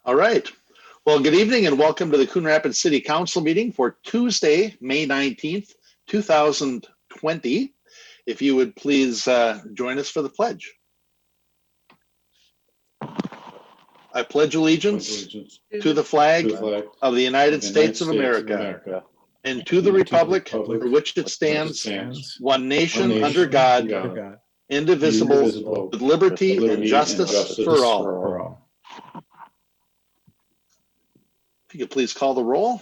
All right. Well, good evening and welcome to the Coon Rapids City Council meeting for Tuesday, May 19th, 2020. If you would please join us for the pledge. I pledge allegiance to the flag of the United States of America and to the republic for which it stands, one nation under God, indivisible, with liberty and justice for all. If you could please call the roll.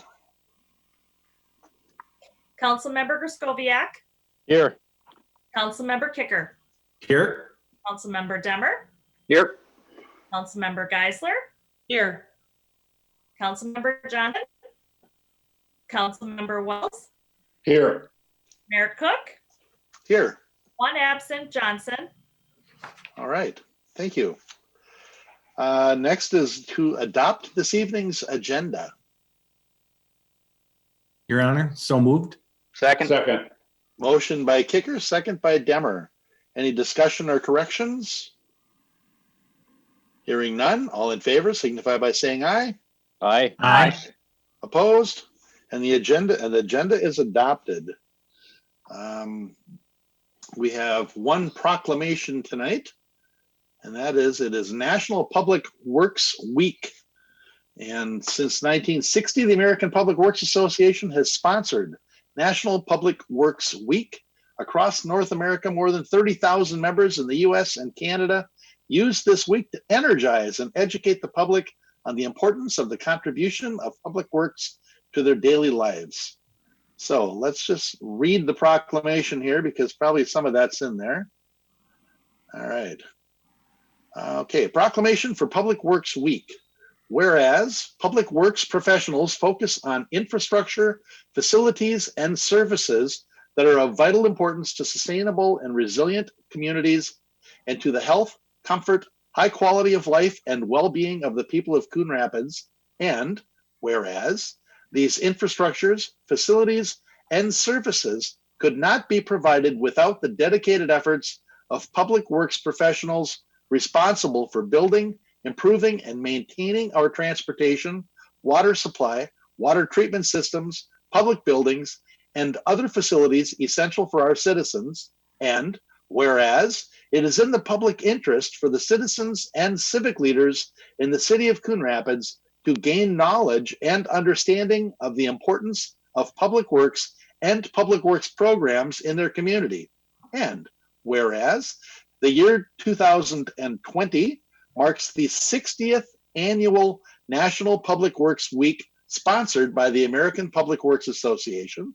Councilmember Griscoviac. Here. Councilmember Kicker. Here. Councilmember Demmer. Here. Councilmember Geisler. Here. Councilmember Johnson. Councilmember Wells. Here. Mayor Cook. Here. One absent, Johnson. All right. Thank you. Next is to adopt this evening's agenda. Your Honor, so moved. Second. Motion by Kicker, second by Demmer. Any discussion or corrections? Hearing none, all in favor signify by saying aye. Aye. Aye. Opposed? And the agenda is adopted. We have one proclamation tonight, and that is it is National Public Works Week. And since 1960, the American Public Works Association has sponsored National Public Works Week. Across North America, more than 30,000 members in the US and Canada use this week to energize and educate the public on the importance of the contribution of public works to their daily lives. So let's just read the proclamation here because probably some of that's in there. All right. Okay, proclamation for Public Works Week. Whereas public works professionals focus on infrastructure, facilities, and services that are of vital importance to sustainable and resilient communities and to the health, comfort, high quality of life, and well-being of the people of Coon Rapids. And whereas these infrastructures, facilities, and services could not be provided without the dedicated efforts of public works professionals responsible for building, improving, and maintaining our transportation, water supply, water treatment systems, public buildings, and other facilities essential for our citizens. And whereas it is in the public interest for the citizens and civic leaders in the city of Coon Rapids to gain knowledge and understanding of the importance of public works and public works programs in their community. And whereas the year 2020 marks the 60th annual National Public Works Week sponsored by the American Public Works Association.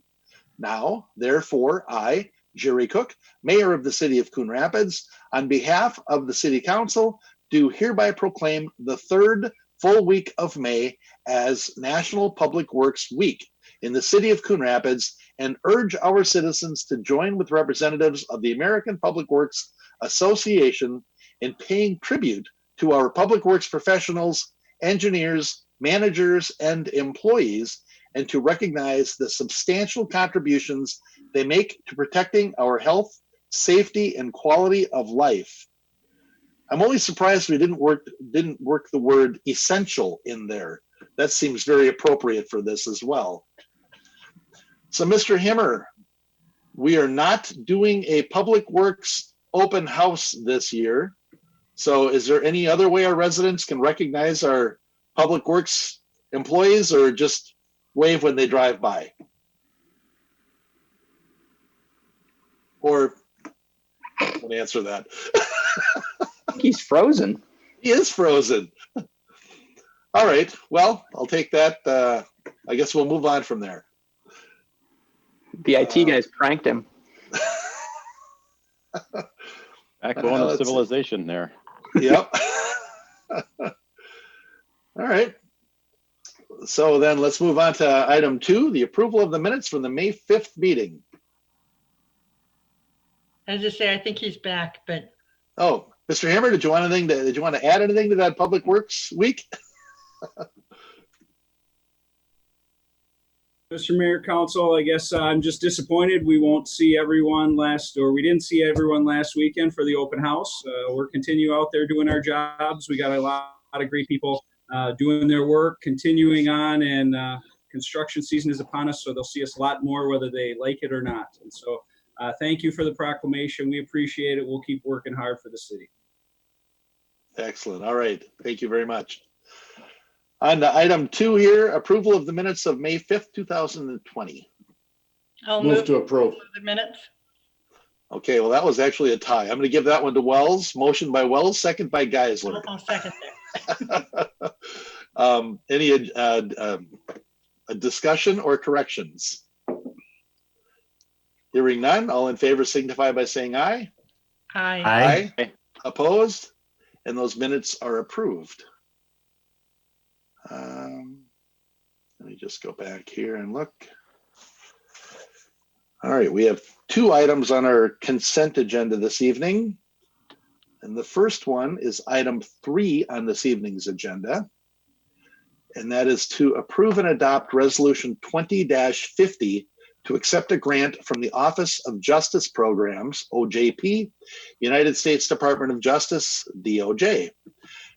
Now, therefore, I, Jerry Cook, Mayor of the City of Coon Rapids, on behalf of the City Council, do hereby proclaim the third full week of May as National Public Works Week in the City of Coon Rapids and urge our citizens to join with representatives of the American Public Works Association in paying tribute to our public works professionals, engineers, managers, and employees, and to recognize the substantial contributions they make to protecting our health, safety, and quality of life. I'm only surprised we didn't work the word essential in there. That seems very appropriate for this as well. So, Mr. Himmer, we are not doing a public works open house this year. So is there any other way our residents can recognize our public works employees, or just wave when they drive by? Or don't answer that. He's frozen. He is frozen. All right. Well, I'll take that. I guess we'll move on from there. The IT guys pranked him. Backbone of civilization there. Yep. All right. So then let's move on to item 2, the approval of the minutes from the May 5th meeting. As I say, I think he's back, but Oh, Mr. Hammer, did you want to add anything to that Public Works Week? Mr. Mayor, Council, I guess I'm just disappointed we won't see everyone we didn't see everyone last weekend for the open house. We're continue out there doing our jobs. We got a lot of great people doing their work, continuing on, and construction season is upon us, so they'll see us a lot more whether they like it or not. And so thank you for the proclamation. We appreciate it. We'll keep working hard for the city. Excellent. All right. Thank you very much. On to item 2 here, approval of the minutes of May 5th, 2020. I'll Move move to approve. the minutes. Okay, well, that was actually a tie. I'm going to give that one to Wells. Motion by Wells, second by Geisler. I'll second that. Any discussion or corrections? Hearing none, all in favor signify by saying aye. Aye. Aye. Opposed? And those minutes are approved. Let me just go back here and look. All right, we have 2 items on our consent agenda this evening. And the first one is item 3 on this evening's agenda. And that is to approve and adopt resolution 20-50 to accept a grant from the Office of Justice Programs, OJP, United States Department of Justice, DOJ.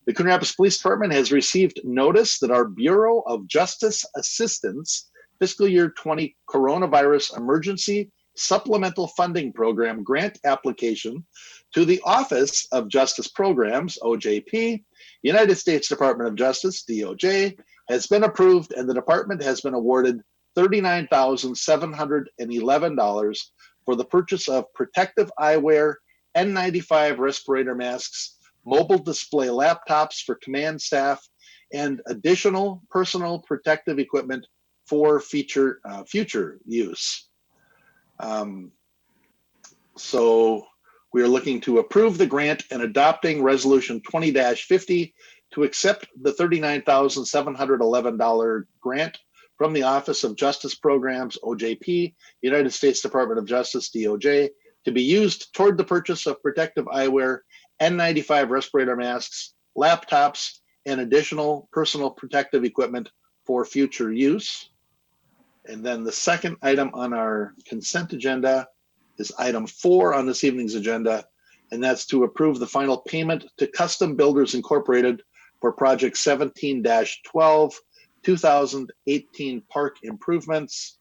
The Coon Rapids Police Department has received notice that our Bureau of Justice Assistance Fiscal Year 20 Coronavirus Emergency Supplemental Funding Program grant application to the Office of Justice Programs, OJP, United States Department of Justice, DOJ, has been approved, and the department has been awarded $39,711 for the purchase of protective eyewear, N95 respirator masks, mobile display laptops for command staff, and additional personal protective equipment for future use. So we are looking to approve the grant and adopting resolution 20-50 to accept the $39,711 grant from the Office of Justice Programs, OJP, United States Department of Justice, DOJ, to be used toward the purchase of protective eyewear, N95 respirator masks, laptops, and additional personal protective equipment for future use. And then the second item on our consent agenda is item 4 on this evening's agenda, and that's to approve the final payment to Custom Builders Incorporated for Project 17-12, 2018 park improvements.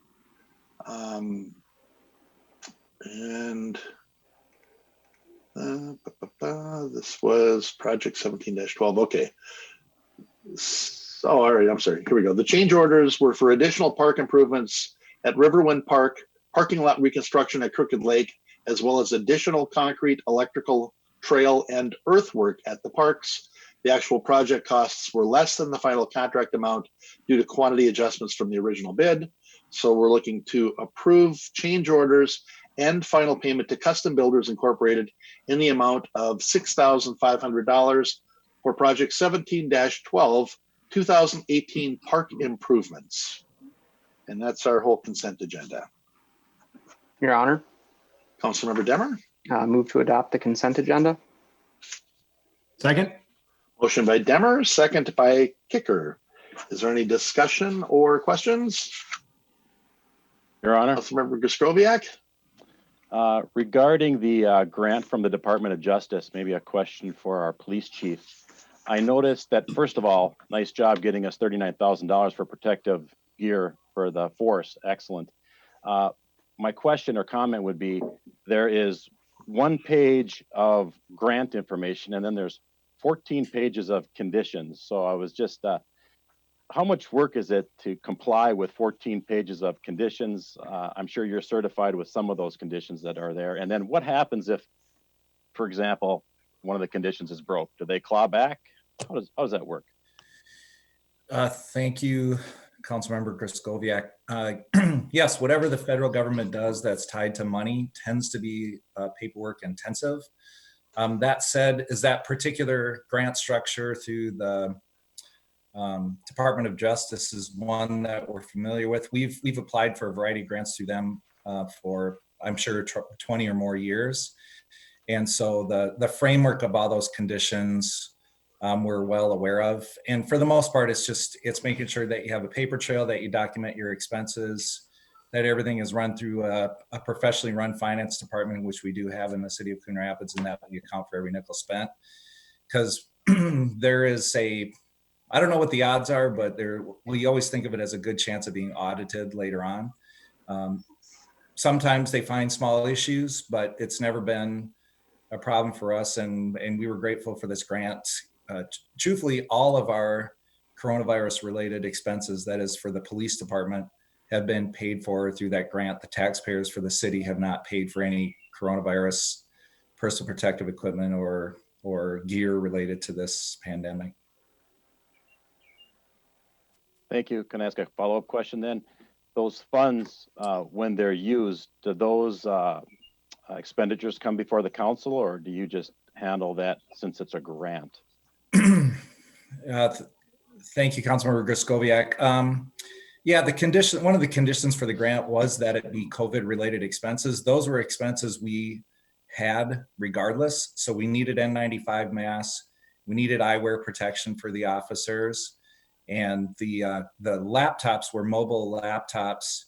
This was Project 17-12. Okay. So, all right, I'm sorry. Here we go. The change orders were for additional park improvements at Riverwind Park, parking lot reconstruction at Crooked Lake, as well as additional concrete, electrical, trail, and earthwork at the parks. The actual project costs were less than the final contract amount due to quantity adjustments from the original bid. So we're looking to approve change orders and final payment to Custom Builders Incorporated in the amount of $6,500 for Project 17-12, 2018 park improvements. And that's our whole consent agenda. Your Honor, Councilmember Demmer? move to adopt the consent agenda. Second? Motion by Demmer, second by Kicker. Is there any discussion or questions? Your Honor, Councilmember Griscoviac? regarding the grant from the Department of Justice, maybe a question for our police chief. I noticed that, first of all, nice job getting us $39,000 for protective gear for the force. Excellent. My question or comment would be, there is 1 page of grant information, and then there's 14 pages of conditions. So I was just, how much work is it to comply with 14 pages of conditions? I'm sure you're certified with some of those conditions that are there. And then what happens if, for example, one of the conditions is broke? Do they claw back? How does that work? Thank you, Councilmember Griscoviac. Yes, whatever the federal government does that's tied to money tends to be paperwork intensive. That said, is that particular grant structure through the Department of Justice is one that we're familiar with. We've applied for a variety of grants through them for, I'm sure, 20 or more years. And so the framework of all those conditions we're well aware of. And for the most part, it's making sure that you have a paper trail, that you document your expenses, that everything is run through a professionally run finance department, which we do have in the city of Coon Rapids, and that we account for every nickel spent. Because there is I don't know what the odds are, but we always think of it as a good chance of being audited later on. Sometimes they find small issues, but it's never been a problem for us. And we were grateful for this grant. Truthfully, all of our coronavirus related expenses, that is for the police department, have been paid for through that grant. The taxpayers for the city have not paid for any coronavirus personal protective equipment or gear related to this pandemic. Thank you. Can I ask a follow-up question then? Those funds, when they're used, do those expenditures come before the council, or do you just handle that since it's a grant? Thank you, Councilmember Griscoviac. Yeah, one of the conditions for the grant was that it be COVID-related expenses. Those were expenses we had regardless. So we needed N95 masks, we needed eyewear protection for the officers, and the laptops were mobile laptops,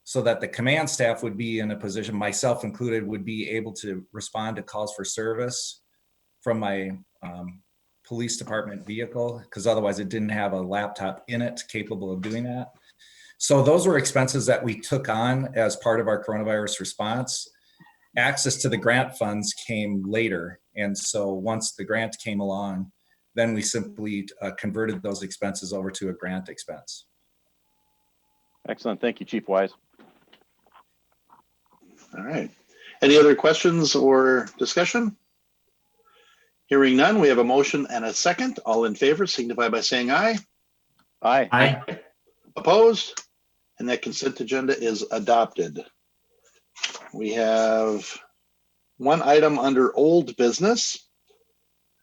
so that the command staff would be in a position, myself included, would be able to respond to calls for service from my police department vehicle, because otherwise it didn't have a laptop in it capable of doing that. So those were expenses that we took on as part of our coronavirus response. Access to the grant funds came later. And so once the grant came along, then we simply converted those expenses over to a grant expense. Excellent. Thank you, Chief Wise. All right. Any other questions or discussion? Hearing none, we have a motion and a second. All in favor signify by saying aye. Aye. Aye. Opposed? And that consent agenda is adopted. We have one item under old business,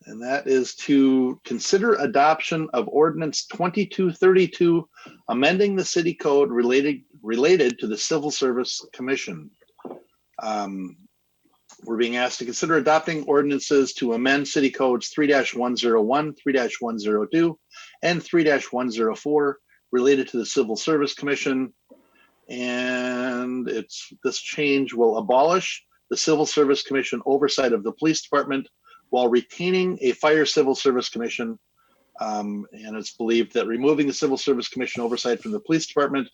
and that is to consider adoption of ordinance 2232, amending the city code related to the Civil Service Commission. We're being asked to consider adopting ordinances to amend city codes 3-101, 3-102, and 3-104 related to the Civil Service Commission. And this change will abolish the Civil Service Commission oversight of the police department while retaining a fire civil service commission. And it's believed that removing the Civil Service Commission oversight from the police department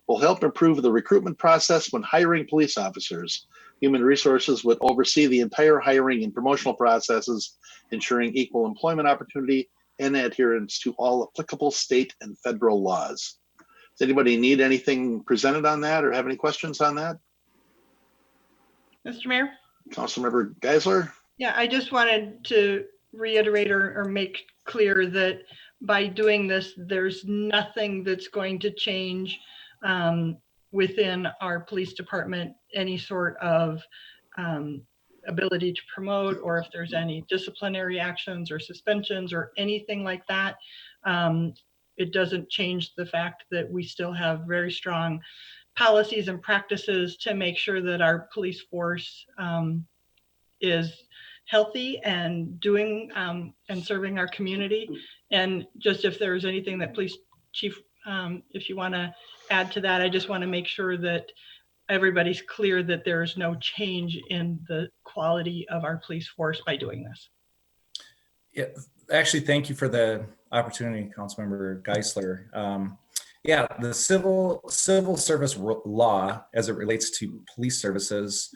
will help improve the recruitment process when hiring police officers. Human Resources would oversee the entire hiring and promotional processes, ensuring equal employment opportunity and adherence to all applicable state and federal laws. Does anybody need anything presented on that or have any questions on that? Mr. Mayor? Councilmember Geisler? Yeah, I just wanted to reiterate or make clear that by doing this, there's nothing that's going to change within our police department, any sort of ability to promote, or if there's any disciplinary actions or suspensions or anything like that. It doesn't change the fact that we still have very strong policies and practices to make sure that our police force is healthy and doing and serving our community. And just if there's anything that Police Chief, if you want to add to that, I just want to make sure that everybody's clear that there is no change in the quality of our police force by doing this. Yeah, actually, thank you for the opportunity, Councilmember Geisler. Yeah, the civil service law as it relates to police services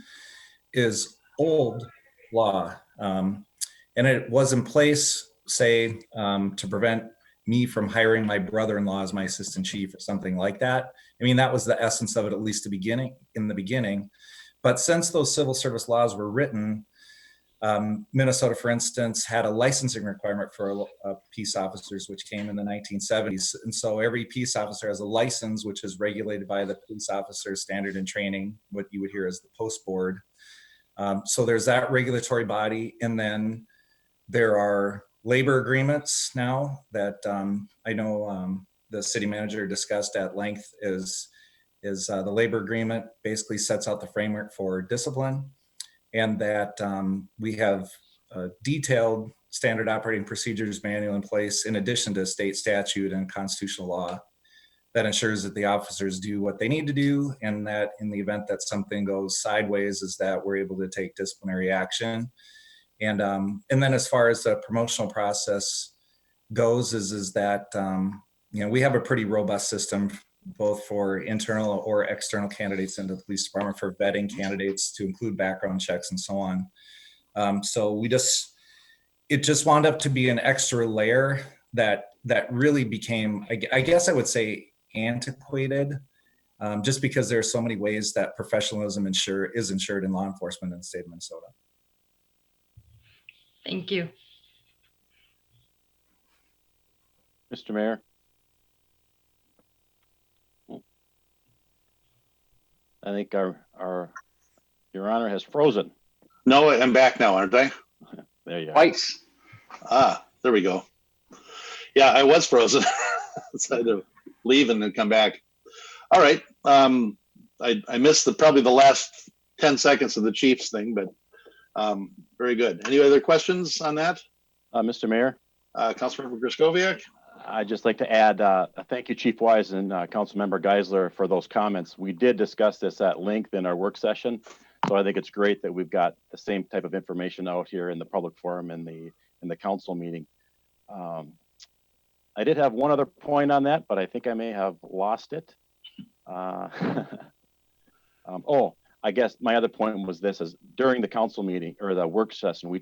is old law. And it was in place, say, to prevent me from hiring my brother-in-law as my assistant chief or something like that. I mean, that was the essence of it, at least in the beginning. But since those civil service laws were written, Minnesota, for instance, had a licensing requirement for peace officers, which came in the 1970s. And so every peace officer has a license, which is regulated by the Police Officer Standard and Training, what you would hear as the Post Board. So there's that regulatory body. And then there are labor agreements now that I know the city manager discussed at length is the labor agreement basically sets out the framework for discipline, and that we have a detailed standard operating procedures manual in place in addition to state statute and constitutional law that ensures that the officers do what they need to do, and that in the event that something goes sideways is that we're able to take disciplinary action. And then as far as the promotional process, goes is that, we have a pretty robust system both for internal or external candidates into the police department for vetting candidates to include background checks and so on. So it just wound up to be an extra layer that really became, I guess I would say, antiquated, just because there are so many ways that professionalism is ensured in law enforcement in the state of Minnesota. Thank you. Mr. Mayor. I think Your Honor has frozen. No, I'm back now, aren't I? There you are. Twice. There we go. Yeah, I was frozen. So I had to leave and then come back. All right. I missed probably the last 10 seconds of the Chiefs thing, but very good. Any other questions on that? Mr. Mayor, Councilmember Griscoviac? I'd just like to add thank you, Chief Wise and Councilmember Geisler, for those comments. We did discuss this at length in our work session, so I think it's great that we've got the same type of information out here in the public forum and in the council meeting. I did have one other point on that, but I think I may have lost it. Oh, I guess my other point was this: is during the council meeting or the work session, we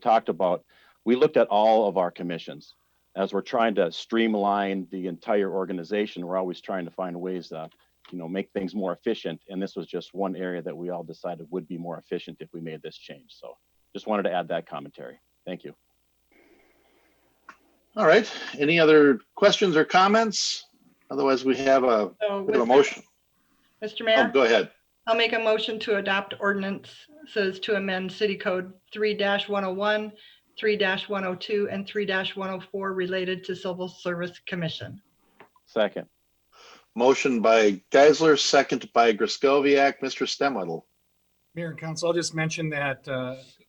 looked at all of our commissions. As we're trying to streamline the entire organization, we're always trying to find ways to, make things more efficient. And this was just one area that we all decided would be more efficient if we made this change. So just wanted to add that commentary. Thank you. All right. Any other questions or comments? Otherwise, we have a motion. Mr. Mayor? Oh, go ahead. I'll make a motion to adopt ordinances to amend City Code 3-101, 3-102, and 3-104 related to Civil Service Commission. Second. Motion by Geisler, second by Griscoviac. Mr. Stemwedel. Mayor and Council, I'll just mention that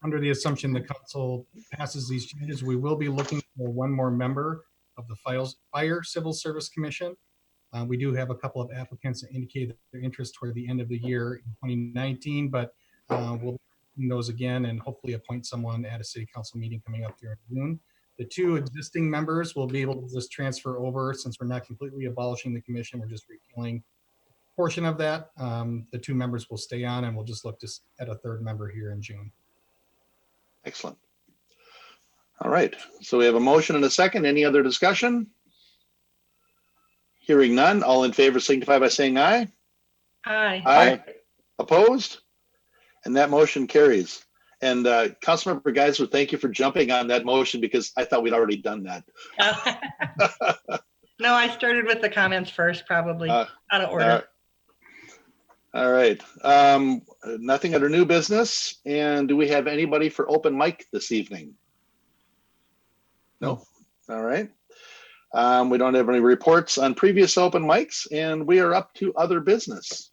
under the assumption the council passes these changes, we will be looking for one more member of the Fire Civil Service Commission. We do have a couple of applicants that indicated their interest toward the end of the year in 2019, but we'll those again and hopefully appoint someone at a city council meeting coming up here in June. The two existing members will be able to just transfer over since we're not completely abolishing the commission. We're just repealing a portion of that. The two members will stay on and we'll just look at a third member here in June. Excellent. All right. So we have a motion and a second. Any other discussion? Hearing none. All in favor signify by saying aye. Aye. Aye. Opposed? And that motion carries. And Councilmember Geisler, thank you for jumping on that motion because I thought we'd already done that. No, I started with the comments first, probably out of order. All right. Nothing under new business. And do we have anybody for open mic this evening? No. All right. We don't have any reports on previous open mics, and we are up to other business.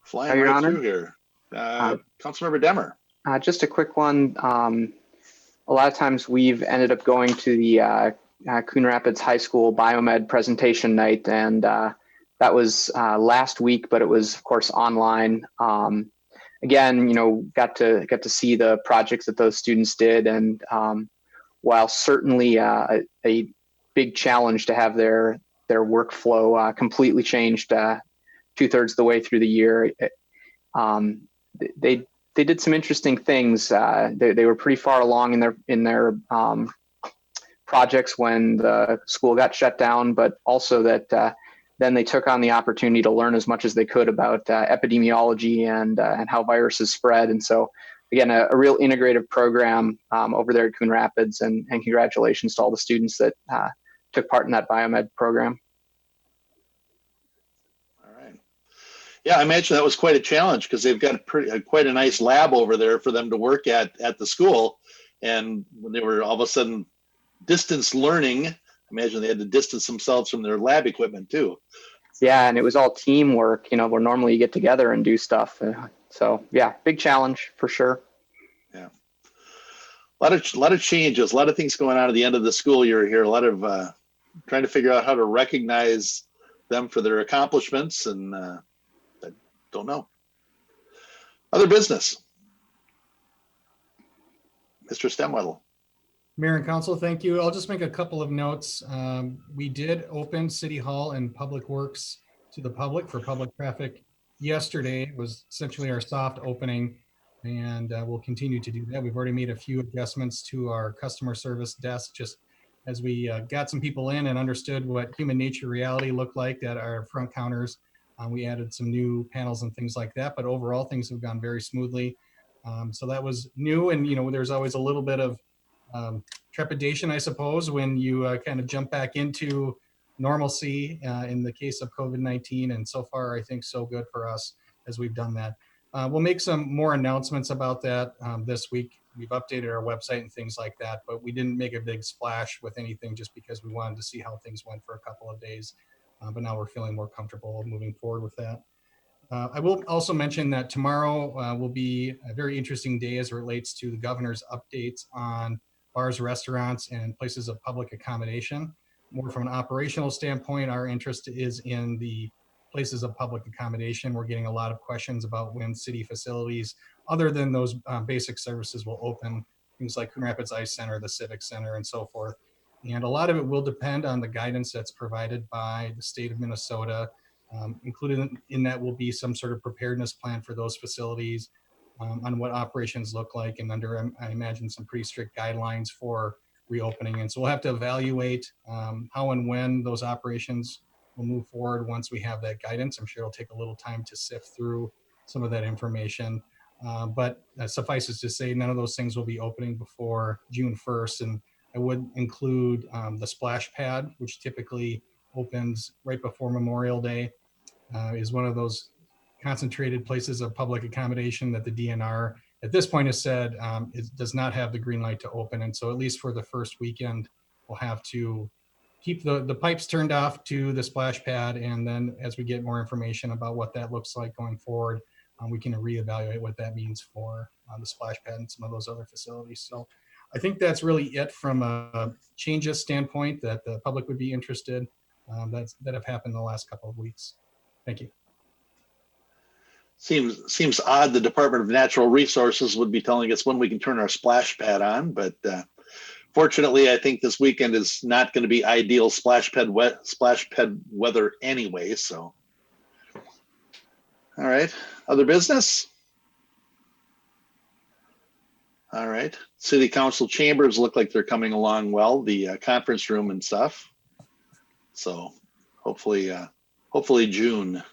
Flying Your right Honor? through here. Councilmember Demmer. Just a quick one. A lot of times we've ended up going to the Coon Rapids High School Biomed presentation night, and that was last week, but it was of course online. Again, got to see the projects that those students did, and while certainly a big challenge to have their workflow completely changed 2/3 the way through the year, they did some interesting things. They were pretty far along in their projects when the school got shut down, but also that then they took on the opportunity to learn as much as they could about epidemiology and how viruses spread. And so, again, a real integrative program over there at Coon Rapids, and congratulations to all the students that took part in that biomed program. Yeah, I imagine that was quite a challenge because they've got quite a nice lab over there for them to work at the school. And when they were all of a sudden distance learning, I imagine they had to distance themselves from their lab equipment too. Yeah, and it was all teamwork, where normally you get together and do stuff. So yeah, big challenge for sure. Yeah, a lot of changes, a lot of things going on at the end of the school year here. A lot of trying to figure out how to recognize them for their accomplishments, and I don't know. Other business, Mr. Stemwedel. Mayor and Council, thank you. I'll just make a couple of notes. We did open City Hall and Public Works to the public for public traffic yesterday. It was essentially our soft opening, and we'll continue to do that. We've already made a few adjustments to our customer service desk just as we got some people in and understood what human nature reality looked like at our front counters. We added some new panels and things like that, but overall things have gone very smoothly. So that was new, and there's always a little bit of trepidation, I suppose, when you kind of jump back into normalcy in the case of COVID-19. And so far, I think so good for us as we've done that. We'll make some more announcements about that this week. We've updated our website and things like that, but we didn't make a big splash with anything just because we wanted to see how things went for a couple of days. But now we're feeling more comfortable moving forward with that. I will also mention that tomorrow will be a very interesting day as it relates to the governor's updates on bars, restaurants, and places of public accommodation. More from an operational standpoint, our interest is in the places of public accommodation. We're getting a lot of questions about when city facilities, other than those basic services, will open, things like Coon Rapids Ice Center, the Civic Center, and so forth. And a lot of it will depend on the guidance that's provided by the state of Minnesota. Included in that will be some sort of preparedness plan for those facilities on what operations look like, and under, I imagine, some pretty strict guidelines for reopening. And so we'll have to evaluate how and when those operations will move forward once we have that guidance. I'm sure it'll take a little time to sift through some of that information. But suffices to say, none of those things will be opening before June 1st. And I would include the splash pad, which typically opens right before Memorial Day. Is one of those concentrated places of public accommodation that the DNR at this point has said it does not have the green light to open. And so at least for the first weekend, we'll have to keep the pipes turned off to the splash pad. And then as we get more information about what that looks like going forward, we can reevaluate what that means for the splash pad and some of those other facilities. So I think that's really it from a changes standpoint that the public would be interested that have happened in the last couple of weeks. Thank you. Seems odd the Department of Natural Resources would be telling us when we can turn our splash pad on, but fortunately, I think this weekend is not going to be ideal splash pad weather anyway. So, all right, other business. All right, City Council chambers look like they're coming along well. The conference room and stuff. So, hopefully June.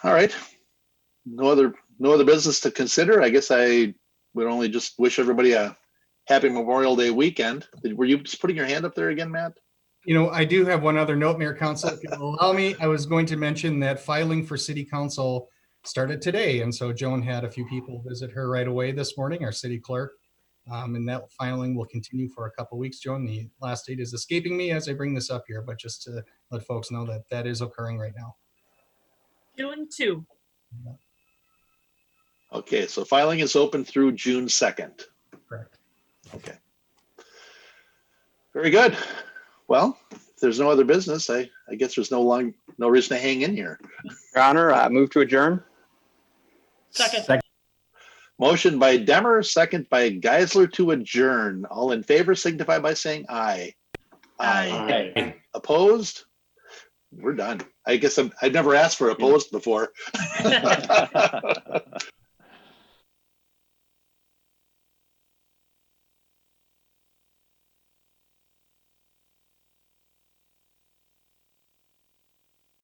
All right. No other business to consider. I guess I would only just wish everybody a happy Memorial Day weekend. Were you just putting your hand up there again, Matt? I do have one other note, Mayor Council. If you'll allow me, I was going to mention that filing for City Council started today. And so Joan had a few people visit her right away this morning, our city clerk. And that filing will continue for a couple of weeks. Joan, the last date is escaping me as I bring this up here, but just to let folks know that that is occurring right now. June 2. Okay, so filing is open through June 2nd. Correct. Okay. Very good. Well, if there's no other business, I guess there's no reason to hang in here. Your Honor, move to adjourn. Second. Motion by Demmer, second by Geisler to adjourn. All in favor signify by saying aye. Aye. Opposed? We're done. I guess I've never asked for opposed before.